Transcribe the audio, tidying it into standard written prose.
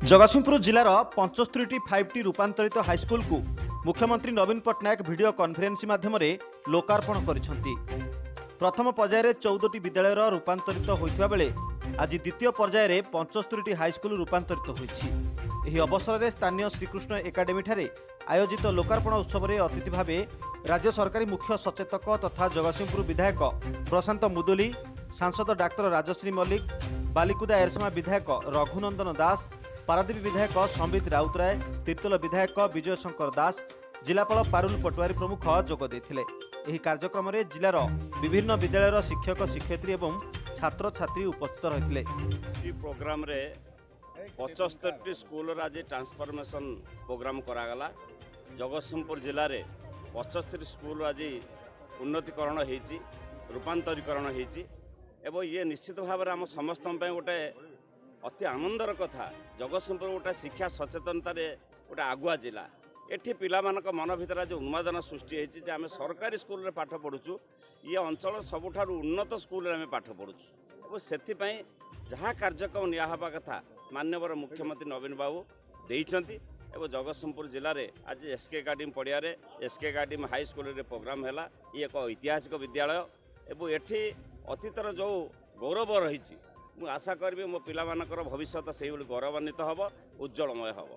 जगतसिंहपुर जिलार 75 5टी रूपांतरित हाईस्कल को मुख्यमंत्री नवीन पट्टनायक वीडियो कॉन्फ्रेंस माध्यम लोकार्पण करिसेंति। प्रथम पर्यायर 14टी विद्यालय रूपांतरित होइतिबा बेले आज द्वितीय पर्यायर 75टी हाईस्कल रूपांतरित होइछि। एही अवसर में स्थानीय श्रीकृष्ण एकाडेमी ठारे आयोजित लोकार्पण उत्सव में अतिथि भावे राज्य सरकारी मुख्य सचेतक तथा जगतसिंहपुर विधायक प्रशांत मुदुली, सांसद डाक्तर राजश्री मल्लिक, बालिकुदा एरसमा विधायक रघुनंदन दास, पारादीप विधायक संबित राउतराय, तीर्तोल विधायक विजय शंकर दास, जिलापाल पारुल पटवारी प्रमुख जोग देथिले। एही कार्यक्रम में जिलार विभिन्न विद्यालयर शिक्षक शिक्षयित्री एवं छात्र छात्री उपस्थित रहिथिले। ई प्रोग्राम रे 75 स्कूल आज ट्रांसफॉर्मेशन प्रोग्राम करागला। जगतसिंहपुर जिले में 75 स्कूल आज उन्नतीकरण होती रूपांतरीकरण होती एवं ये निश्चित भाव में आम समस्त गोटे अति आनंदर कथा। जगतसिंहपुर गोटे शिक्षा सचेतनतार गोटे आगुआ जिला। एठी पिलामानक मन भितर जो उन्मादना सृष्टि होती जे आम सरकारी स्कूल रे पाठ पढ़ुचु, ये अंचल सबुठारु उन्नत स्कूल रे पाठ पढ़ुचु और से जहाँ कार्यक्रम नियाहबा कथा माननीय मुख्यमंत्री नवीन बाबू देइछंती एवं जगतसिंहपुर जिले में आज एसके एकाडेमी पड़िया एसके एकाडेमी हाई स्कूल रे प्रोग्राम है। ये एक ऐतिहासिक विद्यालय एवं एठी अतीतर जो गौरव रही मु आशा करी मो पिलामानकर भविष्य से गौरवान्वित हम, उज्जवलमय हम।